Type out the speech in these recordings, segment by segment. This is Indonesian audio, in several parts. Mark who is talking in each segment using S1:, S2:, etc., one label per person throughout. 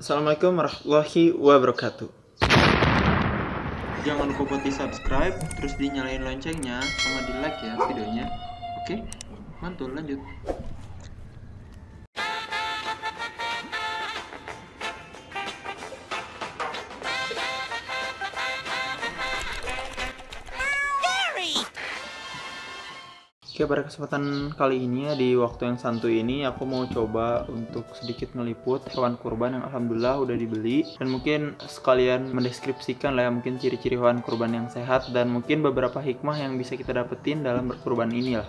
S1: Assalamualaikum warahmatullahi wabarakatuh.
S2: Jangan lupa buat di subscribe, terus dinyalain loncengnya, sama di like ya videonya. Oke, mantul, lanjut.
S1: Oke, pada kesempatan kali ini ya, di waktu yang santuy ini aku mau coba untuk sedikit ngeliput hewan kurban yang alhamdulillah udah dibeli, dan mungkin sekalian mendeskripsikan lah ya mungkin ciri-ciri hewan kurban yang sehat dan mungkin beberapa hikmah yang bisa kita dapetin dalam berkurban ini lah.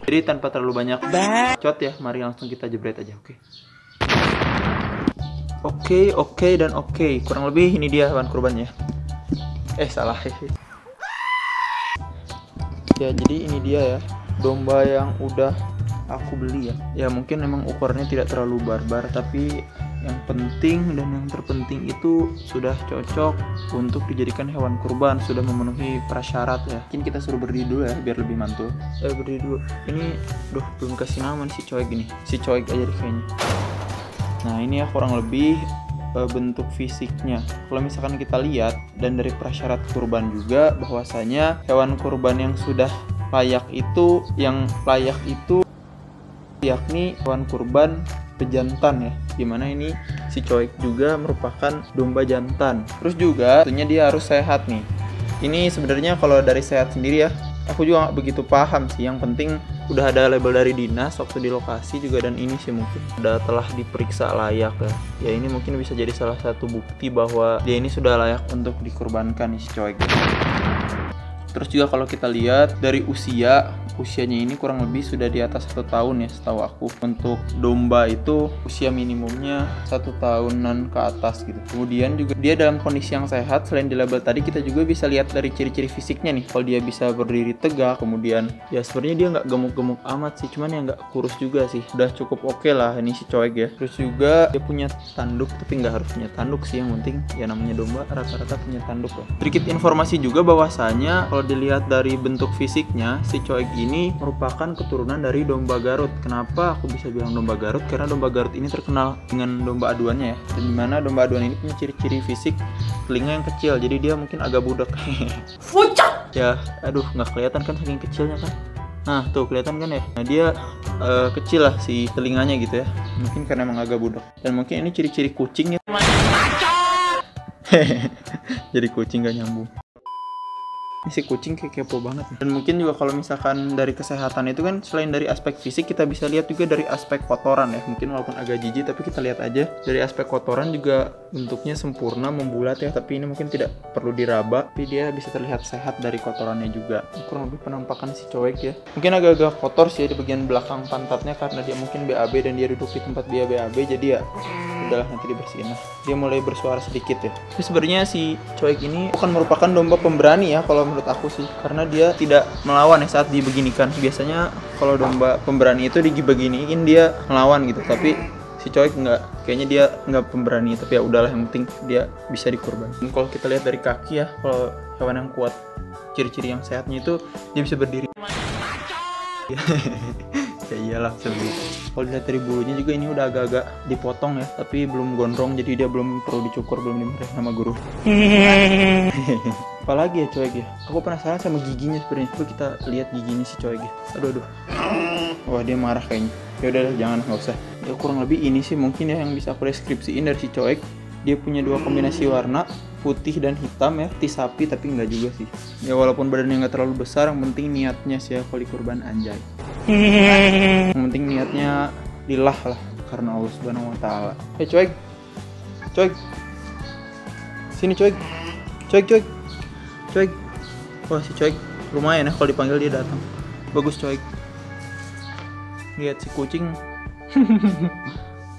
S1: Jadi tanpa terlalu banyak bacot ya, mari langsung kita jebret aja. Oke dan oke. Kurang lebih ini dia hewan kurbannya. Salah. Ya, jadi ini dia ya, domba yang udah aku beli ya. Ya mungkin memang ukurannya tidak terlalu barbar, tapi yang penting dan yang terpenting itu sudah cocok untuk dijadikan hewan kurban, sudah memenuhi prasyarat ya. Mungkin kita suruh berdiri dulu ya biar lebih mantul. Berdiri dulu. Ini belum kasih nama nih si coek ini. Si coek aja deh kayaknya. Nah, ini ya kurang lebih bentuk fisiknya. Kalau misalkan kita lihat dan dari prasyarat kurban juga, bahwasanya hewan kurban yang sudah layak itu, yakni hewan kurban pejantan ya, dimana ini si coek juga merupakan domba jantan. Terus juga tentunya dia harus sehat nih. Ini sebenarnya kalau dari sehat sendiri ya, aku juga nggak begitu paham sih. Yang penting udah ada label dari dinas waktu di lokasi juga, dan ini sih mungkin udah telah diperiksa layak ya. Ya ini mungkin bisa jadi salah satu bukti bahwa dia ini sudah layak untuk dikurbankan nih si coek. Terus juga kalau kita lihat dari usianya ini kurang lebih sudah di atas 1 tahun ya setahu aku. Untuk domba itu usia minimumnya 1 tahunan ke atas gitu. Kemudian juga dia dalam kondisi yang sehat. Selain di label tadi, kita juga bisa lihat dari ciri-ciri fisiknya nih. Kalau dia bisa berdiri tegak, kemudian ya sebenarnya dia nggak gemuk-gemuk amat sih, cuman ya nggak kurus juga sih. Udah cukup oke lah ini si coek ya. Terus juga dia punya tanduk, tapi nggak harus punya tanduk sih, yang penting ya namanya domba rata-rata punya tanduk lah. Sedikit informasi juga bahwasanya kalau dilihat dari bentuk fisiknya, si coek ini merupakan keturunan dari domba Garut. Kenapa aku bisa bilang domba Garut? Karena domba Garut ini terkenal dengan domba aduannya ya, dan dimana domba aduan ini punya ciri-ciri fisik telinga yang kecil, jadi dia mungkin agak budak. Fucak! Ya, aduh nggak kelihatan kan saking kecilnya kan. Nah tuh kelihatan kan ya. Nah dia kecil lah si telinganya gitu ya, mungkin karena emang agak budak. Dan mungkin ini ciri-ciri kucing ya. Jadi kucing gak nyambung. Ini si kucing kayak kepo banget. Dan mungkin juga kalau misalkan dari kesehatan itu kan, selain dari aspek fisik, kita bisa lihat juga dari aspek kotoran ya. Mungkin walaupun agak jijik, tapi kita lihat aja dari aspek kotoran juga bentuknya sempurna, membulat ya. Tapi ini mungkin tidak perlu diraba, tapi dia bisa terlihat sehat dari kotorannya juga. Kurang lebih penampakan si coek ya. Mungkin agak-agak kotor sih ya di bagian belakang pantatnya, karena dia mungkin BAB dan dia duduk di tempat dia BAB, jadi ya udahlah nanti dibersihin lah. Dia mulai bersuara sedikit ya. Tapi sebenarnya si coek ini bukan merupakan domba pemberani ya kalau menurut aku sih, karena dia tidak melawan ya saat dibeginikan. Biasanya kalau domba pemberani itu digibeginiin dia melawan gitu, tapi si coek nggak, kayaknya dia nggak pemberani. Tapi ya udahlah, yang penting dia bisa dikurban. Dan kalau kita lihat dari kaki ya, kalau hewan yang kuat, ciri-ciri yang sehatnya itu dia bisa berdiri. Ya iyalah sebelum. Kalau dilihat dari bulunya juga ini udah agak-agak dipotong ya, tapi belum gondrong, jadi dia belum perlu dicukur, belum dimarahin sama guru. Apalagi ya coek ya, aku penasaran sama giginya sebenarnya. Coba kita lihat giginya si coek ya. Aduh. Wah dia marah kayaknya. Ya udah jangan, nggak usah. Ya kurang lebih ini sih mungkin ya yang bisa aku deskripsiin dari si coek. Dia punya 2 kombinasi warna, putih dan hitam ya, putih sapi tapi enggak juga sih. Ya walaupun badannya nggak terlalu besar, yang penting niatnya sih ya kalau kurban, anjay. Yang penting niatnya lillah lah, karena Allah Subhanahu wa taala. Coek. Sini coek. Coek. Wah si coek lumayan ya, kalau dipanggil dia datang. Bagus coek. Lihat si kucing.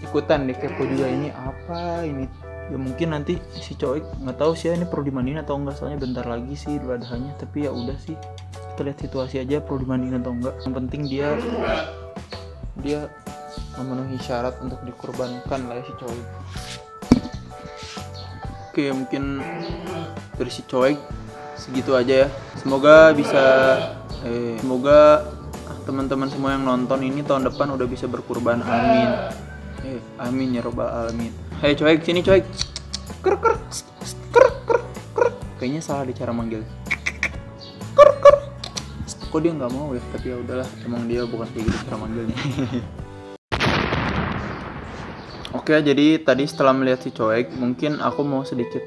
S1: Ikutan deh kepo juga, ini apa ini. Ya mungkin nanti si coek nggak tahu sih ya ini perlu dimandiin atau enggak, soalnya bentar lagi sih Idul Adhanya. Tapi ya udah sih, kita lihat situasi aja perlu dimandiin atau enggak. Yang penting dia memenuhi syarat untuk dikurbankan lah ya si coek. Oke, mungkin dari si coek segitu aja ya. Semoga teman-teman semua yang nonton ini tahun depan udah bisa berkurban, amin. Amin ya robbal alamin. Hei coek, sini coek. Ker ker ker ker ker. Kayaknya salah di cara manggil. Ker ker. Kok dia nggak mau ya? Tapi ya udahlah, emang dia bukan kayak gitu cara manggilnya. Oke, jadi tadi setelah melihat si coek, mungkin aku mau sedikit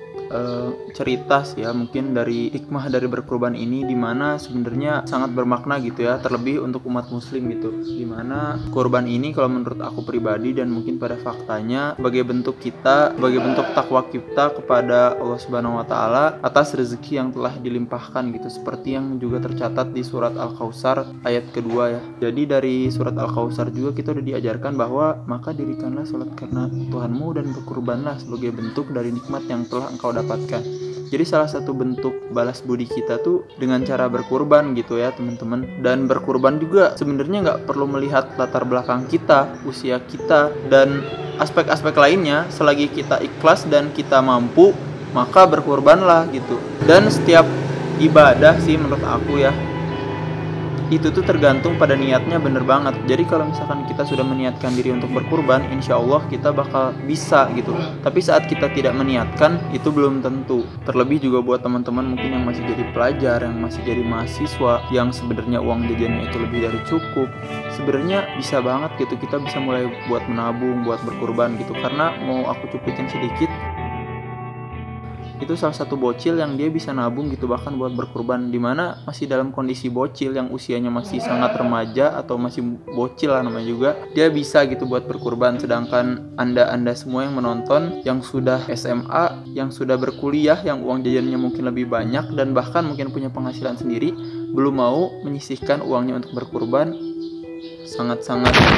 S1: cerita sih ya, mungkin dari hikmah dari berkurban ini, dimana sebenarnya sangat bermakna gitu ya, terlebih untuk umat muslim gitu, dimana kurban ini kalau menurut aku pribadi dan mungkin pada faktanya sebagai bentuk kita, sebagai bentuk takwa kita kepada Allah Subhanahu wa Ta'ala atas rezeki yang telah dilimpahkan gitu, seperti yang juga tercatat di surat Al-Kautsar ayat kedua ya. Jadi dari surat Al-Kautsar juga kita udah diajarkan bahwa maka dirikanlah sholat karena Tuhanmu dan berkurbanlah sebagai bentuk dari nikmat yang telah engkau dapatkan. Jadi salah satu bentuk balas budi kita tuh dengan cara berkurban gitu ya teman-teman. Dan berkurban juga sebenarnya nggak perlu melihat latar belakang kita, usia kita, dan aspek-aspek lainnya. Selagi kita ikhlas dan kita mampu, maka berkurbanlah gitu. Dan setiap ibadah sih menurut aku ya, itu tuh tergantung pada niatnya, bener banget. Jadi kalau misalkan kita sudah meniatkan diri untuk berkurban, insya Allah kita bakal bisa gitu. Tapi saat kita tidak meniatkan, itu belum tentu. Terlebih juga buat teman-teman mungkin yang masih jadi pelajar, yang masih jadi mahasiswa, yang sebenarnya uang jajannya itu lebih dari cukup, sebenarnya bisa banget gitu kita bisa mulai buat menabung, buat berkurban gitu. Karena mau aku cuplikin sedikit, itu salah satu bocil yang dia bisa nabung gitu bahkan buat berkurban, dimana masih dalam kondisi bocil yang usianya masih sangat remaja atau masih bocil lah namanya juga, dia bisa gitu buat berkurban. Sedangkan anda semua yang menonton yang sudah SMA, yang sudah berkuliah, yang uang jajannya mungkin lebih banyak dan bahkan mungkin punya penghasilan sendiri, belum mau menyisihkan uangnya untuk berkurban, sangat-sangat ya.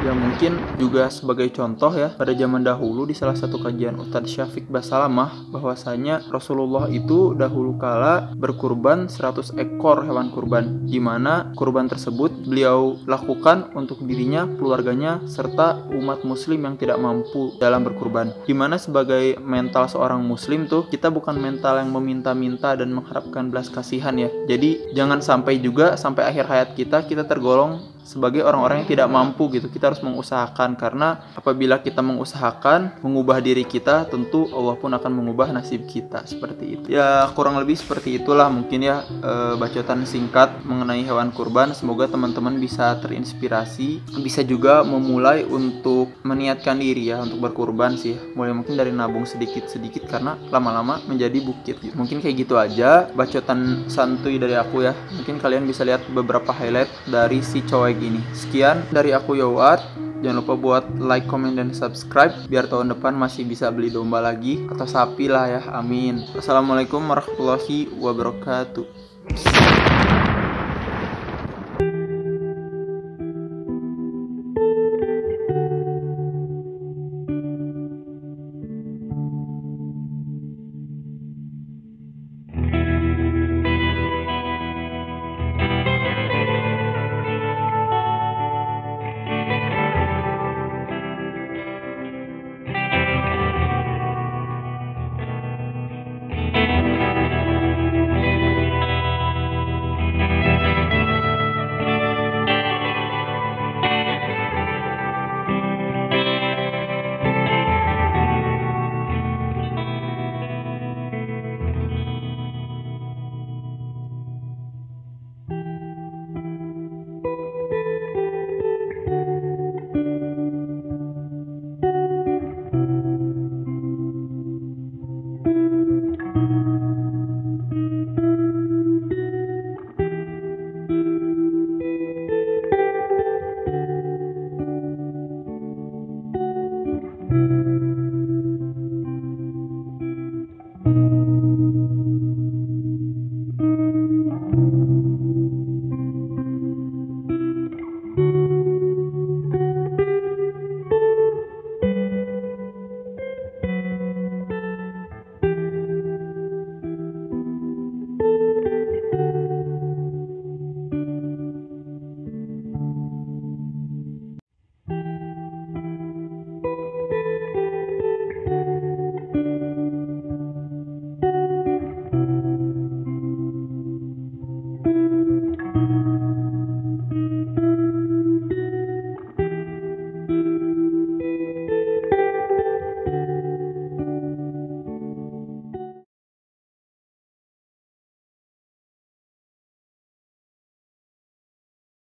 S1: Mungkin juga sebagai contoh ya, pada zaman dahulu di salah satu kajian Ustadz Syafiq Basalamah, bahwasanya Rasulullah itu dahulu kala berkurban 100 ekor hewan kurban, di mana kurban tersebut beliau lakukan untuk dirinya, keluarganya, serta umat muslim yang tidak mampu dalam berkurban. Dimana sebagai mental seorang muslim tuh, kita bukan mental yang meminta-minta dan mengharapkan belas kasihan ya. Jadi jangan sampai juga sampai akhir hayat kita tergolong sebagai orang-orang yang tidak mampu gitu. Kita harus mengusahakan, karena apabila kita mengusahakan mengubah diri kita, tentu Allah pun akan mengubah nasib kita. Seperti itu ya, kurang lebih seperti itulah mungkin ya bacotan singkat mengenai hewan kurban. Semoga teman-teman bisa terinspirasi, bisa juga memulai untuk meniatkan diri ya untuk berkurban sih, mulai mungkin dari nabung sedikit-sedikit, karena lama-lama menjadi bukit gitu. Mungkin kayak gitu aja bacotan santuy dari aku ya. Mungkin kalian bisa lihat beberapa highlight dari si coek ini. Sekian dari aku Yowat. Jangan lupa buat like, comment, dan subscribe biar tahun depan masih bisa beli domba lagi atau sapi lah ya. Amin. Assalamualaikum warahmatullahi wabarakatuh.